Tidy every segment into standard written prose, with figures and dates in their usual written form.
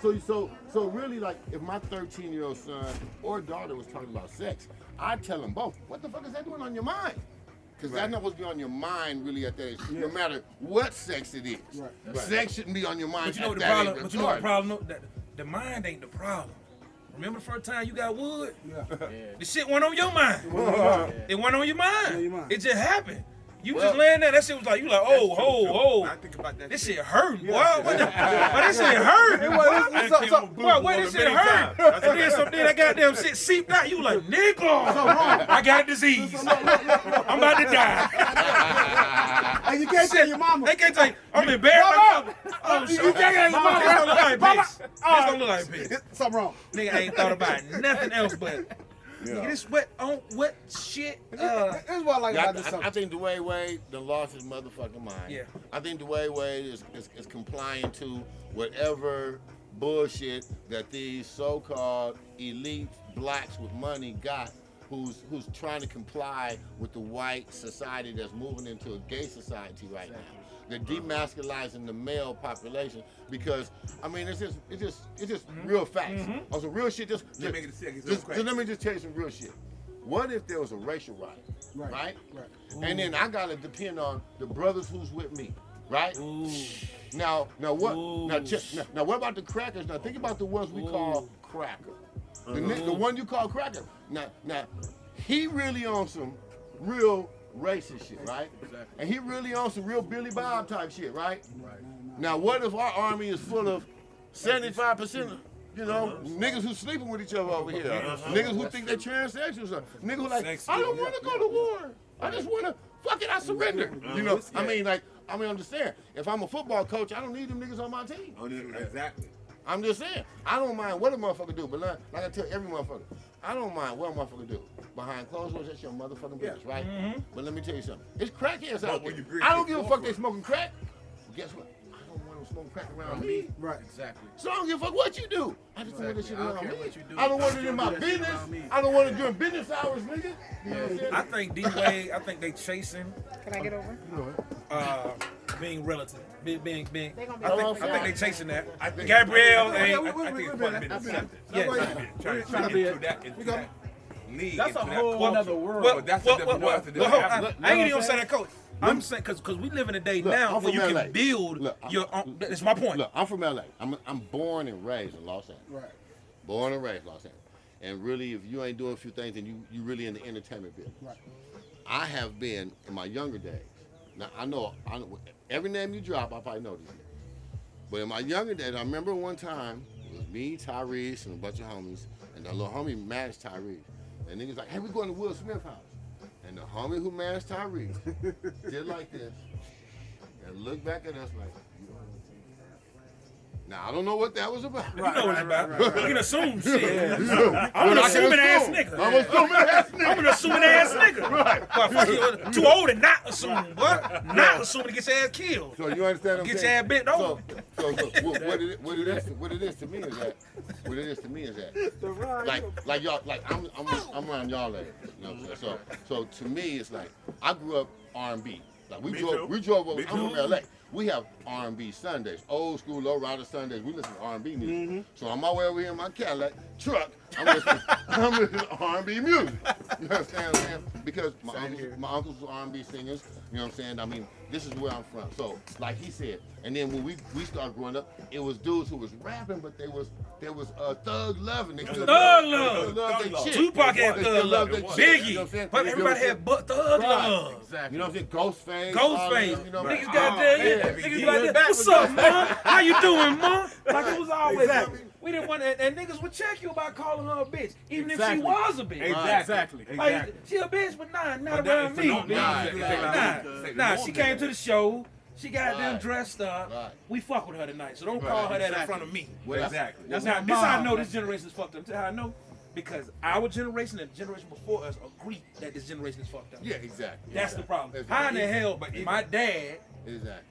So really, like, if my 13-year-old son or daughter was talking about sex, I'd tell them both. What the fuck is that doing on your mind? Because that's not what's be on your mind really at that age. No matter what sex it is. Right. Sex shouldn't be on your mind. But you know what the problem? But you know the problem? The mind ain't the problem. Remember the first time you got wood? Yeah. The shit went on your mind. It went on your mind. It just happened. You just laying there, that shit was like, you like, oh. I think about that. This shit hurt, boy. This shit hurt. Boy, this shit hurt. And then that goddamn shit seeped out. You like, nigga, I got a disease. I'm about to die. And you can't tell your mama. They can't tell you. I'm embarrassed. Oh, shit. You can't tell your mama. This don't look like bitch. This don't look like bitch. Something wrong. Nigga ain't thought about nothing else but. Nigga, this what shit? This is what I like about this subject. I think Dwayne Wade done lost his motherfucking mind. Yeah. I think Dwayne Wade is complying to whatever bullshit that these so-called elite blacks with money got, who's trying to comply with the white society that's moving into a gay society right now. They're demasculizing the male population because I mean it's just real facts. On some real shit. Just let me just tell you some real shit. What if there was a racial riot, right? And then I gotta depend on the brothers who's with me, right? Now what? Now what about the crackers? Now think about the ones we call cracker. The one you call cracker. Now he really on some real racist shit, right? Exactly. And he really on some real Billy Bob type shit, right? Now, what if our army is full of 75%, niggas who sleeping with each other over here, niggas who think they're transsexuals, niggas who like, I don't want to go to war. I just want to, fuck it, I surrender. I understand. If I'm a football coach, I don't need them niggas on my team. Exactly. I'm just saying, I don't mind what a motherfucker do, but like I tell every motherfucker, I don't mind what a motherfucker do. Behind closed doors, that's your motherfucking business, right? But let me tell you something. It's crackheads out there. I don't give a fuck they smoking crack. But guess what? I don't want them smoking crack around me. Right. Exactly. So I don't give a fuck what you do. I just don't want this shit around me. I don't want it in my business. I don't want it during business hours, nigga. You know what I'm saying? I think D-Wade, I think they chasing. Can I get over? Being relative. Being. They gonna be I think they chasing that. Gabrielle ain't. I think it's part of it accepted. Trying to get into that league. That's a whole other world. But that's a different world. I ain't even saying that, coach. I'm saying because we live in a day now where you can build your own. That's my point. Look, I'm from LA. I'm born and raised in Los Angeles. Right. Born and raised in Los Angeles. And really, if you ain't doing a few things, then you really in the entertainment business. Right. I have been in my younger days. Now I know every name you drop, I probably know these names. But in my younger days, I remember one time it was me, Tyrese, and a bunch of homies, and the little homie managed Tyrese. And niggas like, hey, we going to Will Smith house. And the homie who managed Tyrese did like this and looked back at us like, you don't understand. Now, I don't know what that was about. You know what it's about. You can assume shit. I'm an assuming ass nigga. I'm an assuming ass nigga. Right. Well, fuck you. Too old to not assume, boy. Not assuming to get your ass killed. So you understand what I'm Get saying? your ass bent over. So what it is to me is that like y'all, like I'm around y'all age, you know what I'm saying? So to me it's like I grew up R&B. Like we drove over. I'm from LA. We have R&B Sundays, old school low rider Sundays. We listen to R&B music. So on my way over here in my Cadillac truck, I'm listening to R&B music. You understand what I'm saying? Because my uncles were R&B singers. You know what I'm saying? I mean, this is where I'm from. So like he said, and then when we started growing up, it was dudes who was rapping, but there was thug loving. Thug love. Tupac had thug love. Biggie. But everybody had thug love. Exactly. You know what I'm saying? Ghostface. Ghostface. You know, niggas got there. Niggas like that. What's up, man? How you doing, man? Like it was always. We didn't want to, and niggas would check you about calling her a bitch, even if she was a bitch. Exactly. Like, she a bitch, but not around me. Nah, she came to the show. She got them dressed up. Right. We fuck with her tonight, so don't call her that in front of me. Well, exactly. That's how I know this generation is fucked up. Tell how I know. Because our generation and the generation before us agree that this generation is fucked up. Yeah, exactly. That's the problem. How in the hell, but my dad,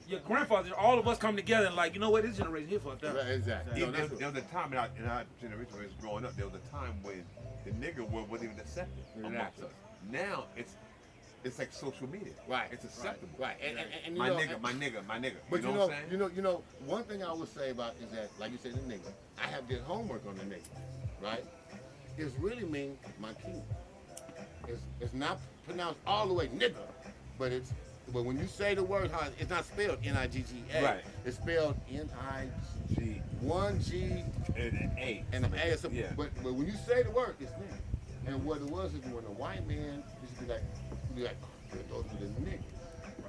your grandfather, all of us come together and like, you know what, this generation here fucked up. Exactly. There was a time in our generation when it was growing up, there was a time when the nigger word wasn't even accepted amongst us. Now it's it's like social media. Right. It's acceptable. Right. And you My know, nigga, my nigga. But you know what I'm saying? you know, one thing I would say about is that, like you said, the nigga. I have did homework on the nigga, right? It's really mean my king. It's not pronounced all the way nigga, but when you say the word, how it's not spelled N-I-G-G-A. Right. It's spelled N-I-G. One G And A. and an A or something. Yeah. But when you say the word, it's nigga. And what it was is when a white man used to be like, oh, those are the niggas.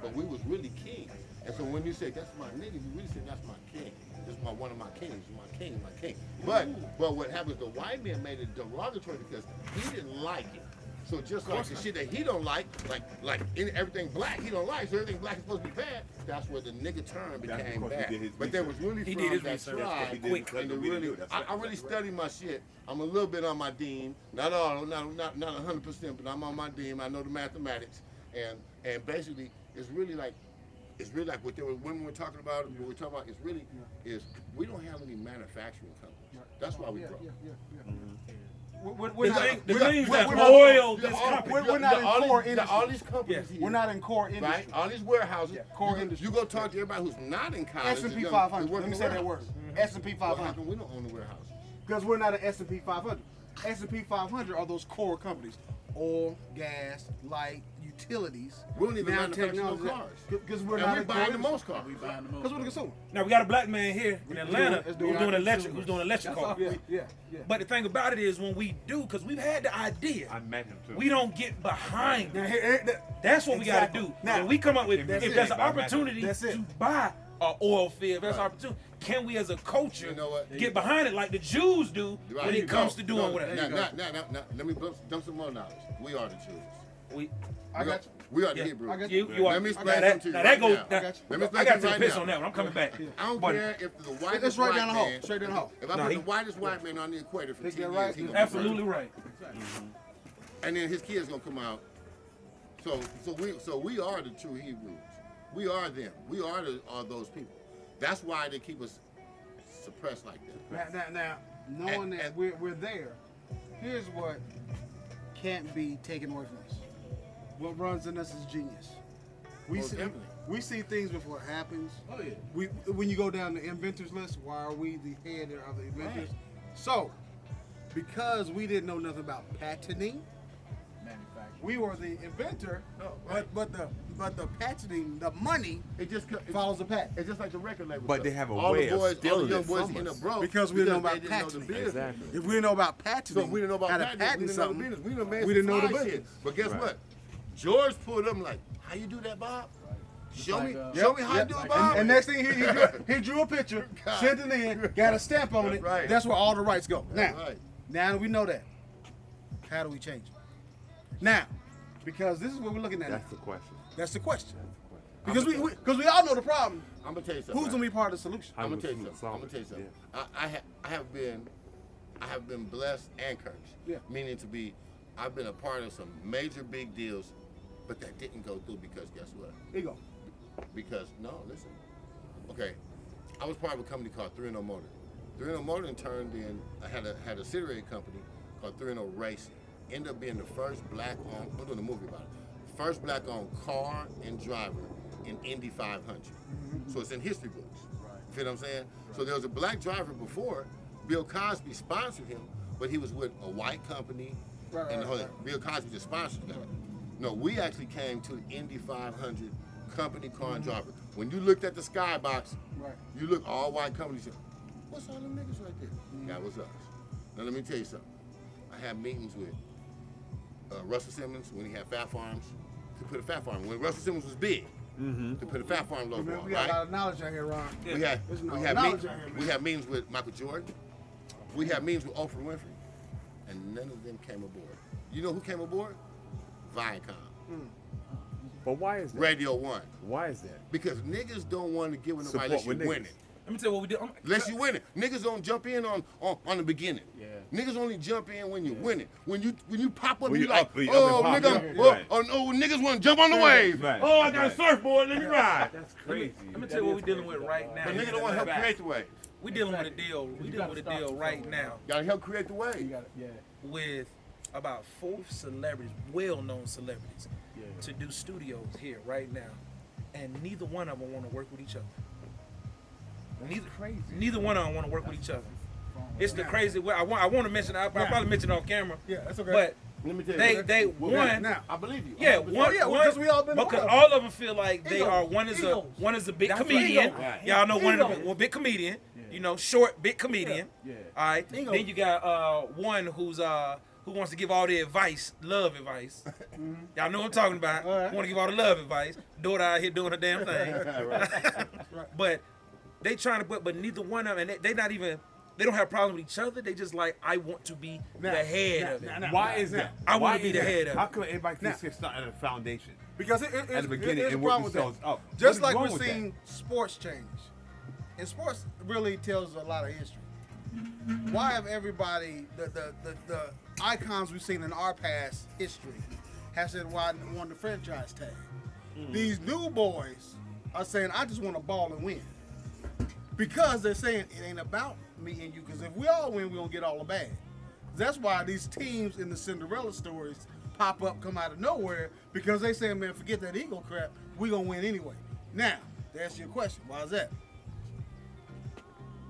But we was really kings. And so when you say that's my nigga, you really say that's my king. This is one of my kings, my king. But what happened is the white man made it derogatory because he didn't like it. So just like the shit that he don't like in everything black he don't like, so everything black is supposed to be bad. That's where the nigga term That's became because he bad. did his But there was really He from did his that research. tribe. That's what he did. And That's really, what he I really study my shit. I'm a little bit on my dean, not 100%, but I'm on my dean. I know the mathematics, and basically it's really like what they were women were talking about. What we're talking about is we don't have any manufacturing companies. That's why we broke. We're The things that we're not- oil this company. We're not in core industry. All these companies here, We're not in core industry. right? All these warehouses, core you industry. go talk to everybody who's not in college. S&P is 500. working Let me the say that warehouse. word. S&P Well, how 500. come we don't own the warehouse? Because we're not an S&P 500. S&P 500 are those core companies: oil, gas, light, utilities. We don't even now manufacture no technology. cars. Because we're And not we're in core buying the industry. most cars. Because we're the consumer. Now we got a black man here in Atlanta It's who's doing doing our electric, consumer. who's doing electric cars. Yeah. But the thing about it is when we do, because we've had the idea, I met him too. we don't get behind Now, it. That's what we got to Exactly. do. Now, When we come up with, that's if it. there's an That's it. opportunity That's it. to buy an oil field, if there's an opportunity, can we as a culture You know what? get behind it like the Jews do Right. when it comes to doing No, whatever? Now, let me dump some more knowledge. We are the Jews. We, I got you. We are the Yeah. Hebrews. I got you are. Let me explain now that, something to you now right that goes. now. Now, I got you. Let me explain I got to something take a right piss now. on that one. I'm coming back. I don't But- care if the whitest It's right white down the hall. man, Straight down the hall. If I No, put he- the whitest white man on the equator for Pick 10 that years, right. he gonna be Absolutely right. and then his kids gonna come out. So we are the true Hebrews. We are them. We are those people. That's why they keep us suppressed like that. Now, knowing that And- we're there, here's what can't be taken away from us. What runs in us is genius. Most definitely. We see things before it happens. Oh yeah. When you go down the inventors list, why are we the head of the inventors? So, because we didn't know nothing about patenting, Manufacturing. we were the inventor. No, right. But the patenting, the money It just follows the patent. It's just like the record label. But stuff. they have a all way the of boys, all the stealing young it boys from end us. up broke Because we didn't know they about didn't know the patenting. business. Exactly. If we didn't know about patenting, So we didn't know about how to patent. patent We didn't know the something, business. We done made we some didn't know the fly business. shit. But guess Right. what? George pulled up like, how you do that, Bob? Show like, me, yep, show me how you do it, Bob. And next thing he drew a picture, God. sent it in, got a stamp on it. Right. That's where all the rights go. That's Now, right. now that we know that, how do we change it? Now, because this is what we're looking at. That's now. the question. That's the question. Because we all know the problem. I'm gonna tell you something. Who's right? gonna be part of the solution? How I'm gonna we tell you should something. I'm solve gonna tell you it. something. I have been blessed and cursed. Yeah. Meaning I've been a part of some major big deals, but that didn't go through because guess what? Here you go. Because listen. Okay, I was part of a company called 3-0 Motor. 3-0 Motor turned in. I had a subsidiary company called 3-0 Racing. Ended up being the first black-owned. We're doing a movie about it. First black-owned car and driver in Indy 500. So it's in history books. You feel what I'm saying? So there was a black driver before. Bill Cosby sponsored him, but he was with a white company. Right, and right, the whole right. Bill Cosby just sponsored that. No, we actually came to the Indy 500 company car and driver. When you looked at the skybox, Right. you look all white companies. What's all them niggas right there? That was us. Now let me tell you something. I had meetings with Russell Simmons when he had Fat Farms to put a Fat Farm. When Russell Simmons was big, to put a Fat Farm logo Man, on, we got a lot right? of knowledge out here, Ron. We had There's no we had knowledge meetings, out here, we man. had meetings with Michael Jordan. We had meetings with Oprah Winfrey, and none of them came aboard. You know who came aboard? Viacom, But why is that? Radio One, Why is that? because niggas don't want to give nobody Support unless you with niggas. winning. Let me tell you what we did. Unless you win it. Niggas don't jump in on the beginning. Yeah. Niggas only jump in when you win it. When you pop up, When you you like, up and oh, pop, nigga, yeah. oh, Right. oh, niggas want to jump on the wave. Right. Oh, I got a Right. surfboard, let me ride. That's Let me, crazy. let me tell you what we're dealing with right now. But niggas don't want to help create the wave. We dealing with a deal. We dealing with a deal right now Gotta help create the You wave. got it. Yeah. with about 4 celebrities, well-known celebrities, to do studios here right now, and neither one of them want to work with each other. Neither one of them want to work with each other. It's the crazy way. I want to mention. I'll probably mention it off camera. Yeah, that's okay. But Let me tell you. they Well, one. now, I believe you. Yeah, 100%. one, because we all been because around. all of them feel like they Egos. are one is Egos. a big That's comedian. ego. Right. Y'all know one Ego. of the big comedian. You know, short big comedian. Yeah. All right. Ego. Then you got one who wants to give all the advice, love advice. Y'all know what I'm talking about. All right. Want to give all the love advice. Daughter out here doing her damn thing. But they trying to but neither one of them, and they not even. They don't have problems with each other. They just like, I want to be the head of it. Why is that? I wanna Why be is the that? head of How it. come everybody thinks it's not at the foundation? Because At the beginning, here's and the work problem with themselves that. up. Just What is like wrong we're with that? seeing sports change, and sports really tells a lot of history. Why have everybody the icons we've seen in our past history have said why won the franchise tag? These new boys are saying I just want to ball and win because they're saying it ain't about me and you. Because if we all win, we gonna get all the bag. That's why these teams in the Cinderella stories pop up, come out of nowhere, because they saying, man, forget that ego crap. We gonna win anyway. Now, to answer your question, why is that?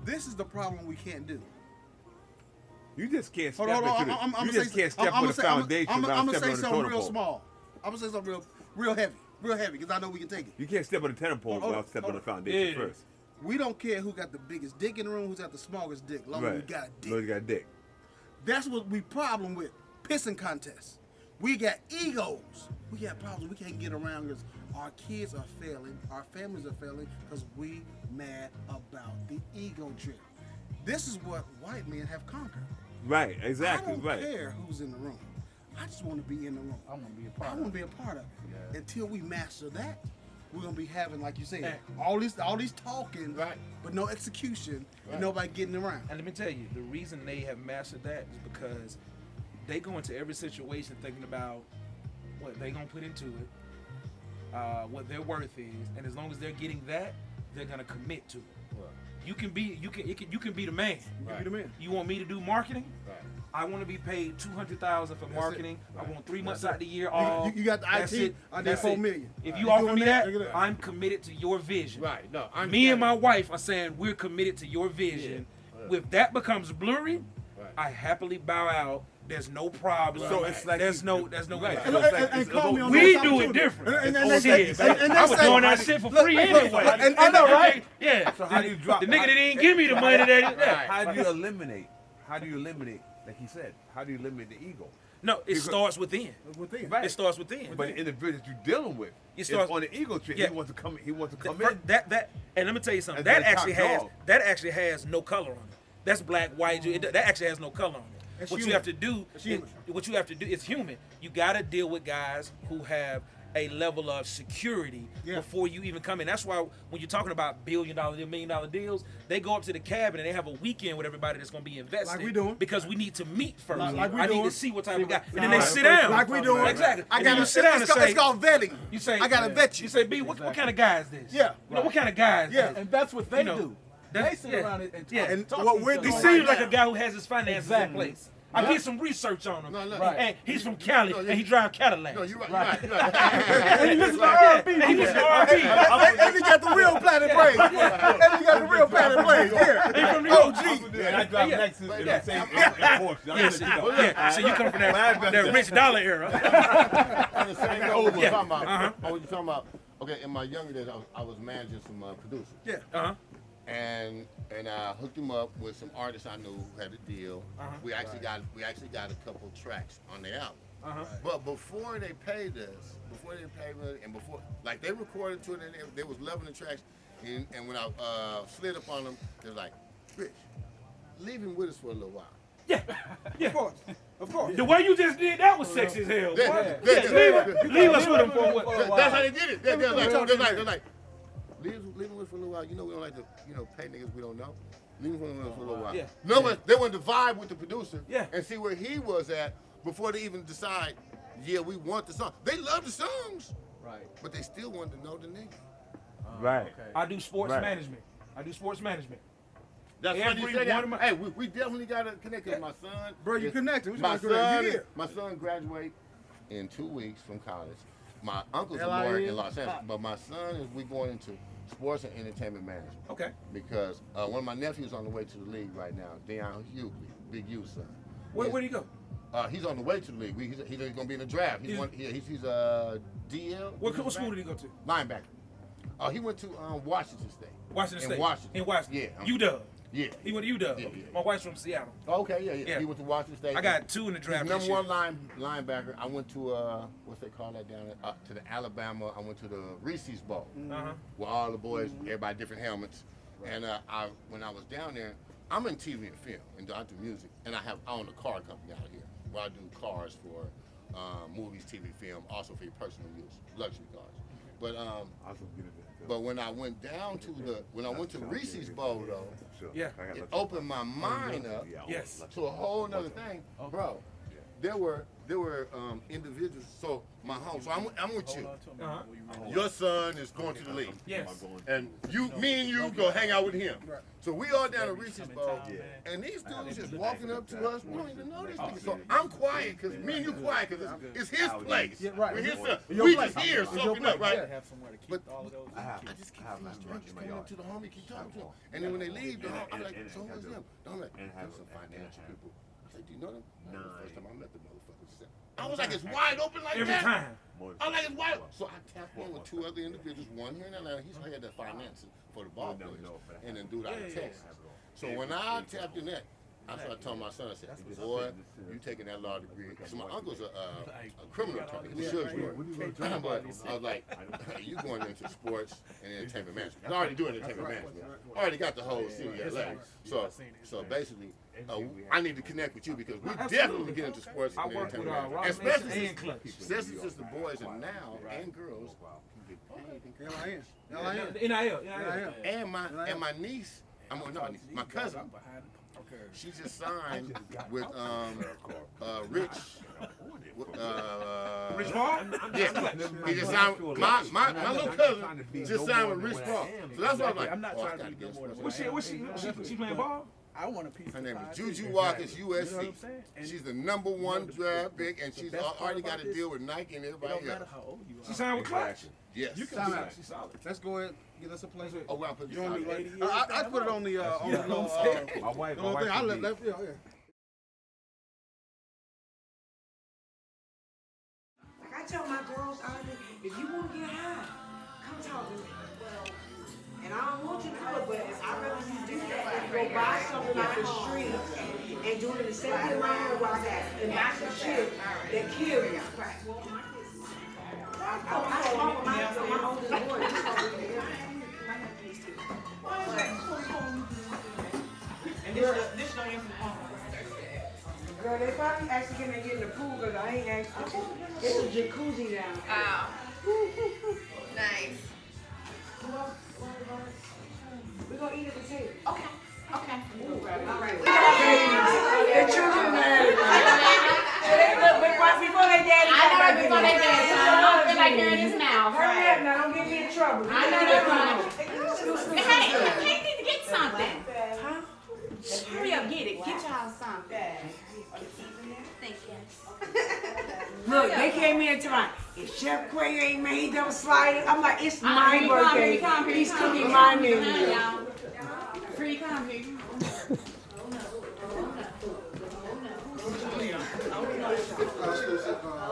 This is the problem we can't do. You just can't step Hold on, into I'm the. gonna You just say, can't step on the foundation I'm without gonna stepping say on the something totem real pole. small. I'm gonna say something real heavy, because I know we can take it. You can't step on the totem pole Hold on, without stepping on hold the on. foundation Yeah. first. We don't care who got the biggest dick in the room, who's got the smallest dick, long as we got a dick. No, you got a dick. That's what we problem with pissing contests. We got egos. We got problems. We can't get around because our kids are failing, our families are failing because we mad about the ego trip. This is what white men have conquered. Right, exactly, I don't right. care who's in the room. I just want to be in the room. I want to be a I part want of to it. be a part of it. Until we master that, we're gonna be having, like you said, all these talking, Right. but no execution, Right. and nobody getting around. And let me tell you, the reason they have mastered that is because they go into every situation thinking about what they gonna put into it, what their worth is, and as long as they're getting that, they're gonna commit to it. You can be the man. Right. Be the man. You want me to do marketing? Right. I want to be paid $200,000 for marketing. Right. I want 3 months That's out the year You- off. you got the That's IT, it. I did That's $4 it. million. If You you offer doing me that? that, Look at that. I'm committed to your vision. Right. No, I'm Me and my wife are saying we're committed to your vision. Yeah. If that becomes blurry, Right. I happily bow out. There's no problem. So it's like there's you- no right. way. So it's And like- and it's call me about- on We those do it opportunities. different. And Oh, they say, shit. and I they was say, doing that shit for free anyway. and I know, right? Yeah. So how do you drop? The nigga that didn't give me the money that. Right. How do you eliminate? How do you eliminate? Like he said, how do you eliminate the ego? No, it starts within. Within. Right. It starts within. But the individual that you're dealing with It is starts- on the ego trip. Yeah. He wants to come. He wants to come That- in. that and let me tell you something. As That the top actually has no color on it. That's black, white. That actually has no color on it. That's What you human. have to do, That's human. what you have to do, it's human. You got to deal with guys who have a level of security Yeah. before you even come in. That's why when you're talking about $1 billion, $1 million deals, they go up to the cabin and they have a weekend with everybody that's going to be invested. Like we doing. Because we need to meet first. Like we I need doing. to see what type of guy. And Nah, then they like sit down. Like we doing. Exactly. I And then got you to sit down and say, it's called vetting. you say, I got to vet you. You say, B, what kind of guy is this? Yeah. You know, what kind of guy is Yeah. this? And that's what they You know, do. that's- They sit yeah. around and talk. Yeah. And talk what to we're each other. He doing Right seems like now. a guy who has his finances in Exactly. place. I did some research on him. No, look. Right. And he's from Cali, No, and he drives Cadillac. No, you're right. Right. You're right. And he listen to Yeah, R&B. and he listen to R&B. And he got the real planet praise. And he got the real planet praise. Yeah. from New York. OG. And I drive Yeah. Lexus in Yeah. the same Porsche. Yeah, so you come from that rich dollar era. On the same note, what Yeah. you're talking about. Uh-huh. What you're talking about. Okay, in my younger days, I was managing some producers. Yeah. Uh-huh. And I hooked him up with some artists I knew who had a deal. Uh-huh. We actually got a couple tracks on the album. Uh-huh. But before they paid us, and before like they recorded to it, and they was loving the tracks, and when I slid up on them, they was like, "Rich, leave him with us for a little while." Yeah. Of course. Of course. The way you just did that was sexy as hell. Yeah, boy. yeah, Leave us with him for a while. That's how they did it. They're like, leave him with us for a little while. You know we don't like to, pay niggas we don't know. Leave him with us for a little while. Yeah. They wanted to vibe with the producer Yeah. and see where he was at before they even decide, yeah, we want the song. They love the songs, Right. but they still wanted to know the nigga. Right. Okay. I do sports Right. management. That's funny you Every say that. one of my- Hey, we definitely got to connect with my son. Bro, you connected. We My trying to connect. son, You here. my son graduate in 2 weeks from college. my uncles are more in Los Angeles, but my son is we going into sports and entertainment management. Okay. Because one of my nephews on the way to the league right now, Deion Hughley, Big U's son. Where'd he go? He's on the way to the league. He's going to be in the draft. He's DL. What school did he go to? Linebacker. He went to Washington State. Washington State. In Washington. Yeah. UW. Yeah. He went to UW. Yeah, Okay. yeah. My wife's from Seattle. Okay, yeah. He went to Washington State. I got 2 in the draft. He's number 1 linebacker. I went to what's they call that down there? To the Alabama. I went to the Reese's Bowl, where all the boys, everybody different helmets. And when I was down there, I'm in TV and film, and I do music, and I own a car company out here where I do cars for movies, TV, film, also for your personal use, luxury cars. But when I went down to Reese's Bowl though, it opened my mind up to a whole nother thing, bro. There were individuals. So my home. So I'm with you. Your son is going to the league. Yes. And me and you go hang out with him. So we all down at Reese's Bowl, and these dudes just walking up to us. We don't even know these niggas. So I'm quiet because me and you quiet because it's his place. We're his son. We just here soaking up, right? But I just keep coming up to the homie, keep talking to him. And then when they leave, I'm like, so who's them? I'm like, there's some financial people. I said, do you know them? No, the first time I met the motherfuckers. I was like, it's wide open like Every that? time. I was like, it's wide open. So I tapped in with 2 other individuals, one here in Atlanta. He's had the financing for the ball players, and then dude out of Texas. So when I tapped in that, I started telling my son, I said, boy, you taking that law degree. So my uncle's a criminal attorney. He's a judge lawyer. But I was like, you going into sports and entertainment management. I already do entertainment management. I already got the whole city of LA. So basically, I need to connect with you because we definitely get into sports and entertainment management. Especially since the boys are now and girls can get paid. NIL. And my niece, my cousin, she just signed with Rich. Rich Paul? Yeah, he just signed. My little cousin just signed with Rich Paul. So that's why I'm like, I gotta get sports. She playing ball? I want a piece. Her name is Juju Watkins, USC. She's the #1 draft pick, and she's already got to deal with Nike and everybody else. She signed with Clutch? Yes. You can see she's solid. Let's go ahead. Get us a place. Oh, well, I put You want me this to I put it on the little thing. I left. Yeah. Like I tell my girls, if you want to get high, come talk to me. And I don't want you to do it, but I'd rather you do that than go buy something off the street and do it in the same way around here while that and buy some shit that kill you. I smoke with my oldest boy. And this don't even girl, they probably actually gonna get in the pool because I ain't actually. It's a jacuzzi down there. Oh. Nice. We're gonna eat at the table. Okay. Okay. All right. The children married. Before they daddy. I know it before they daddy. So I don't feel like hearing his mouth. Hurry up now, don't get me in trouble. I know that's right. Hey, they need to get something. Huh? Hurry up, get it. Get y'all something. Thank you. Look, they came in tonight. If Chef Quay ain't made them sliders, I'm like, it's my birthday. He's cooking my menu. Free coffee.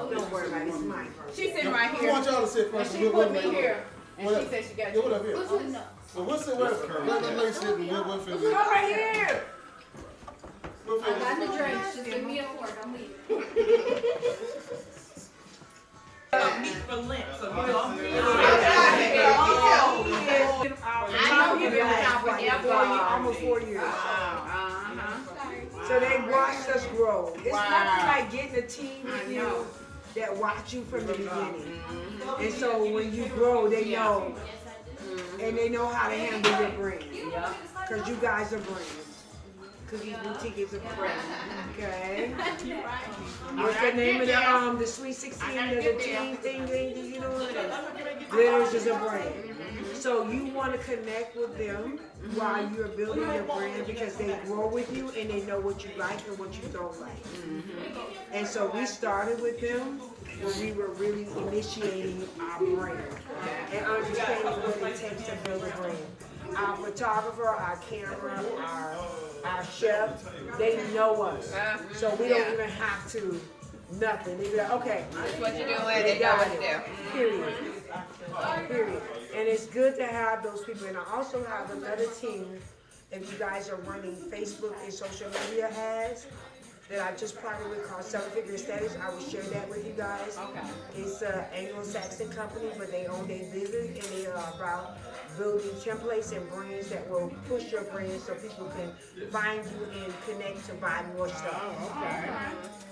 Don't worry about it, it's mine. She's sitting right I here. want y'all to sit And first. she put me here. And she said she got Yeah, what up here? you. So we'll sit where? Let the lady sit and we'll finish. Come right here. We'll finish. I got the drinks. Just give me a fork. I'm leaving. Meat for Lent. So I know you've been around forever. almost 4 years. So they watched us grow. It's nothing like getting a team with you that watch you from the beginning. And so when you grow, they know. And they know how to handle your brand. Because you guys are brands. Cookies Boutique is a brand. Okay? What's the name of the Sweet 16, the team thing, you know what it is? Glitters is a brand. So you want to connect with them while you're building your brand because they grow with you and they know what you like and what you don't like. And so we started with them when we were really initiating our brand and understanding what it takes to build a brand. Our photographer, our camera, our chef, they know us. So we don't even have to nothing. They be like, okay, That's what you're doing. they They know got what to it. do. Period. Period. And it's good to have those people. And I also have another team, if you guys are running Facebook and social media ads, that I just partnered with called Seven Figure Aesthetics. I will share that with you guys. Okay. It's an Anglo-Saxon company, but they own their business and they are about building templates and brands that will push your brand so people can find you and connect to buy more stuff.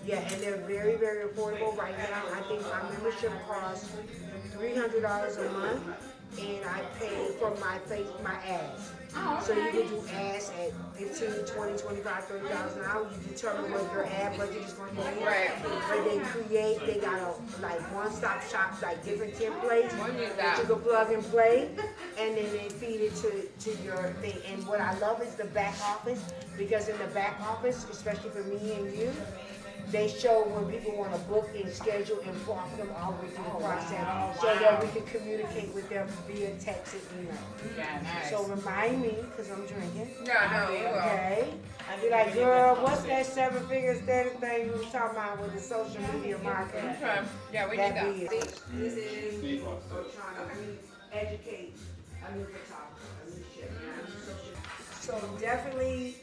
Yeah, and they're very, very affordable right now. I think my membership costs $300 a month, and I pay for my ads. So you can do ads at 15, 20, 25, 30,000 an hour. You determine what your ad budget is going to be. Right. But they got a like one-stop shop, like different templates that you can plug and play, and then they feed it to your thing. And what I love is the back office, because in the back office, especially for me and you, they show when people want to book and schedule and walk them all the way through the process so that we can communicate with them via text and email. Yeah, nice. So remind me, because I'm drinking. Yeah, no, you will. Okay. I'd be like, girl, what's that seven figure status thing you was talking about with the social media marketing? Okay. Yeah, we That need that. This is trying to educate a new photographer, a new chef. So definitely,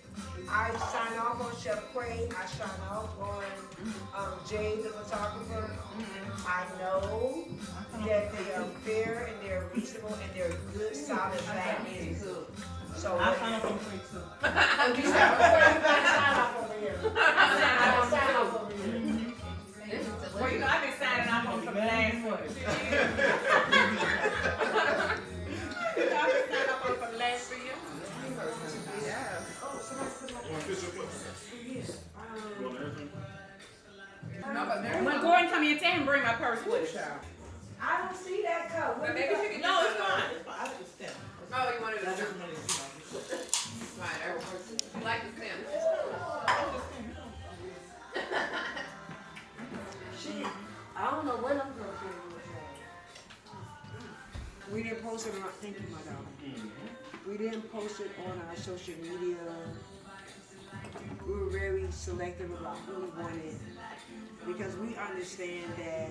I sign off on Chef Quay. I sign off on Jay, the photographer. I know that they are fair and they're reasonable and they're good, solid families. So I sign off on Quay too. You sign off over here. I sign off over here. Well, you know, I've been signing off on some last one. I've been signing off on some last for you. Yeah. No, but when Gordon come in, tell him bring my purse with him. I don't see that cup. What Maybe you she can No, it's fine. It's fine. I like the stem. Oh, you wanted to I just do wanted to see. Right, you like the stem. I don't know what I'm gonna do with that. We didn't post it on, thank you, my darling. We didn't post it on our social media. We were very selective about who we wanted, because we understand that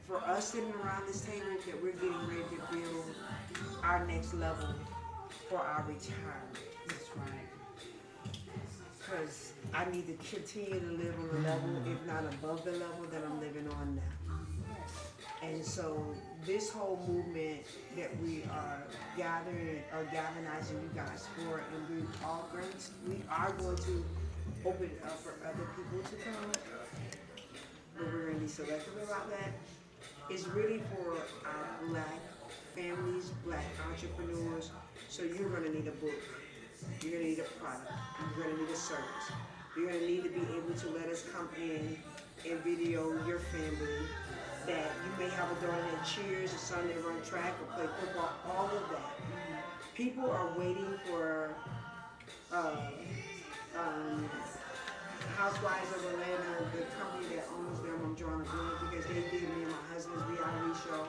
for us sitting around this table, that we're getting ready to build our next level for our retirement. That's right. Because I need to continue to live on the level, if not above the level that I'm living on now. And so this whole movement that we are gathering or galvanizing you guys for, and we are going to open it up for other people to come, but we're going to be selective about that. It's really for our black families, black entrepreneurs. So you're going to need a book. You're going to need a product. You're going to need a service. You're going to need to be able to let us come in and video your family, that you may have a daughter that cheers, a son that run track or play football, all of that. People are waiting for Housewives of Atlanta, the company that owns them. I'm drawing a blank because they did me and my husband's reality show.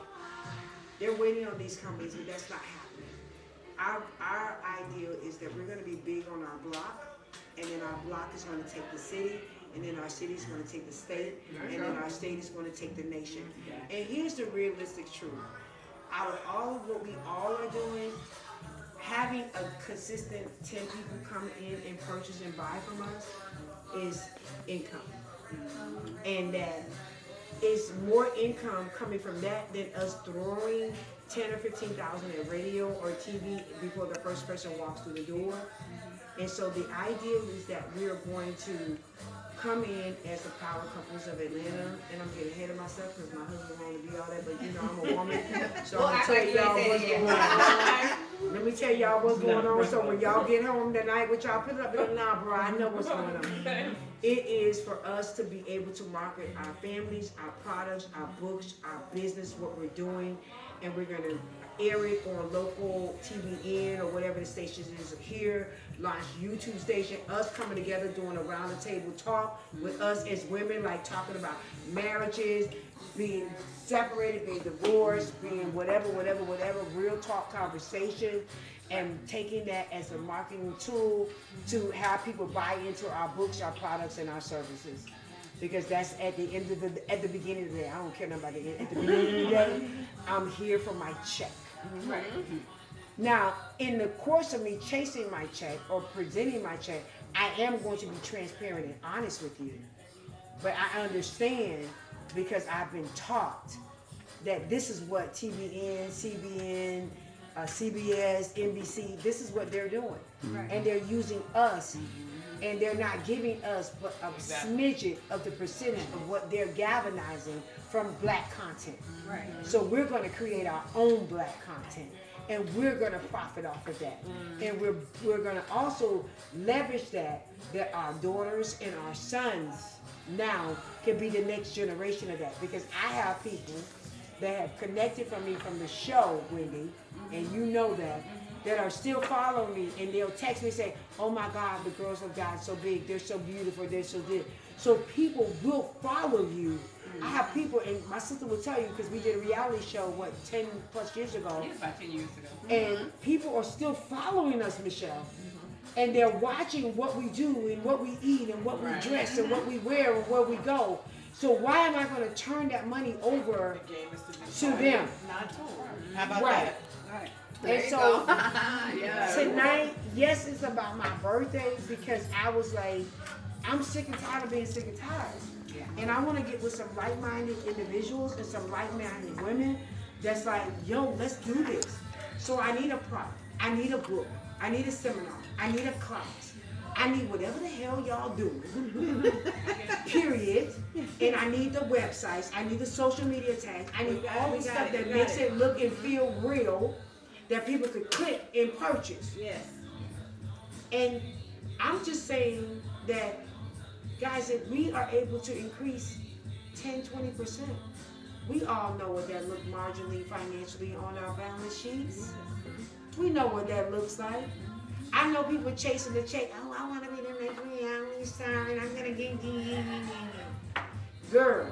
They're waiting on these companies, but that's not happening. Our ideal is that we're going to be big on our block, and then our block is going to take the city, and then our city is going to take the state, and then our state is going to take the nation. And here's the realistic truth. Out of all of what we all are doing, having a consistent 10 people come in and purchase and buy from us is income. And that is more income coming from that than us throwing 10 or 15,000 at radio or TV before the first person walks through the door. And so the idea is that we are going to come in as the power companies of Atlanta, and I'm getting ahead of myself because my husband won't be all that, but you know I'm a woman, so I'm gonna tell y'all what's going on. Let me tell y'all what's going on, so when y'all get home tonight, what y'all put up in now, bro, I know what's going on. It is for us to be able to market our families, our products, our books, our business, what we're doing, and we're gonna air it on local TVN or whatever the station is here, launch YouTube station, us coming together doing a round the table talk with us as women, like talking about marriages, being separated, being divorced, being whatever, real talk conversation, and taking that as a marketing tool to have people buy into our books, our products, and our services. Because that's at the end of at the beginning of the day. I don't care nothing about the end. At the beginning of the day, I'm here for my check. Right. Now, in the course of me chasing my check or presenting my check, I am going to be transparent and honest with you. But I understand, because I've been taught that this is what TVN, CBN, CBS, NBC, this is what they're doing. Right. And they're using us. And they're not giving us but a smidget of the percentage of what they're galvanizing from black content. Right. So we're going to create our own black content, and we're going to profit off of that. And we're going to also leverage that our daughters and our sons now can be the next generation of that. Because I have people that have connected from me from the show, Wendy, and you know that are still following me, and they'll text me and say, oh my God, the girls of God so big, they're so beautiful, they're so good. So people will follow you. I have people, and my sister will tell you, because we did a reality show, 10 plus years ago. Yeah, about 10 years ago. And people are still following us, Michelle. And they're watching what we do and what we eat and what we dress and what we wear and where we go. So why am I going to turn that money over to them? Not at all. How about that? Right. And so tonight, yes, it's about my birthday, because I was like, I'm sick and tired of being sick and tired. Yeah. And I want to get with some like-minded individuals and some like-minded women that's like, yo, let's do this. So I need a product. I need a book. I need a seminar. I need a class. I need whatever the hell y'all do. Period. And I need the websites. I need the social media tags. I need all the stuff that makes it look and feel real, that people could click and purchase. Yes. And I'm just saying that, guys, if we are able to increase 10-20%, we all know what that looks marginally financially on our balance sheets. We know what that looks like. I know people chasing the check. Oh, I want to be the next reality star, and I'm gonna get. Girl,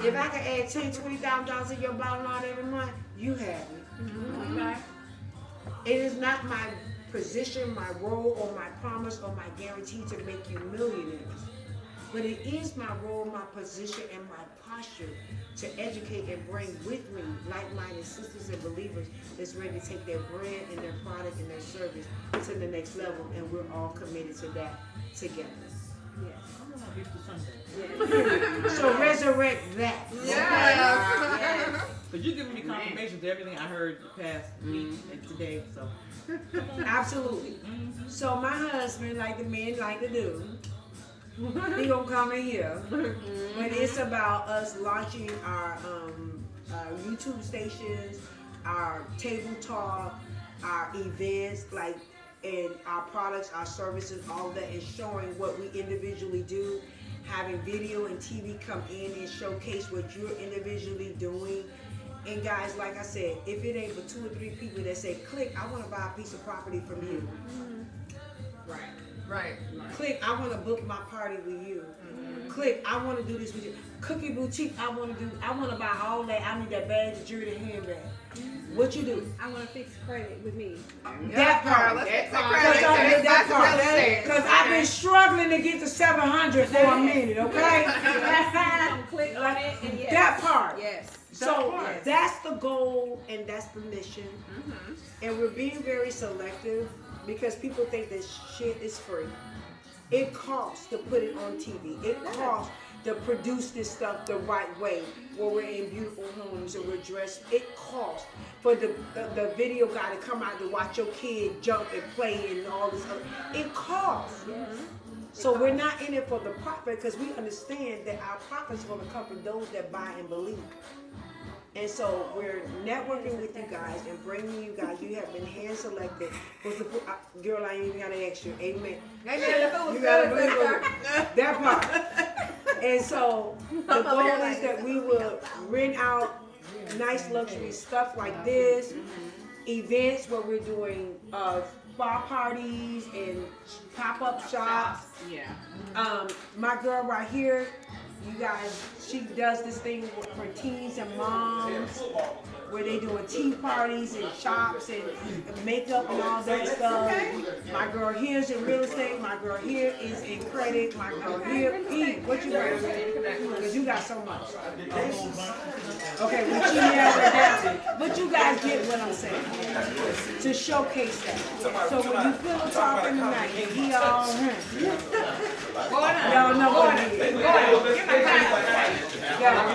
if I could add $10,000-$20,000 to your bottom line every month, you have it. Okay. It is not my position, my role, or my promise, or my guarantee to make you millionaires. But it is my role, my position, and my posture to educate and bring with me like-minded sisters and believers that's ready to take their brand and their product and their service to the next level, and we're all committed to that together. Yes. So resurrect that. Yes. But you're giving me confirmation to everything I heard the past week and today. So absolutely. So my husband, like the men like to do, he gonna come in here, but it's about us launching our YouTube stations, our table talk, our events, like, and our products, our services, all that, and showing what we individually do, having video and TV come in and showcase what you're individually doing. And guys, like I said, if it ain't but 2 or 3 people that say, click, I want to buy a piece of property from you. Right. Click, I want to book my party with you. Click, I want to do this with you. Cookie boutique, I want to buy all that. I need that bag, the jewelry, the handbag. What you do? I want to fix credit with me. That part. Because I've been struggling to get to 700 for a minute, okay? Click on it and yes. That part. Yes. So that's the goal and that's the mission. And we're being very selective because people think that shit is free. It costs to put it on TV. It costs to produce this stuff the right way, where we're in beautiful homes and we're dressed. It costs for the video guy to come out to watch your kid jump and play and all this other. It costs. So we're not in it for the profit, because we understand that our profits are going to come from those that buy and believe. And so we're networking with you guys and bringing you guys. You have been hand selected. Girl, I ain't even got to ask you. Amen. You got to believe that part. And so the goal is that we will rent out nice luxury stuff like this, events where we're doing spa parties and pop-up shops. Yeah. My girl right here, you guys, she does this thing for teens and moms where they doing tea parties and shops and makeup and all that stuff. My girl here is in real estate. My girl here is in credit. My girl here, what you got? Because you got so much. Okay, well, she narrowed it down. But you guys get what I'm saying. To showcase that. So when you feel a talking tonight and he all, y'all know what it is. Get my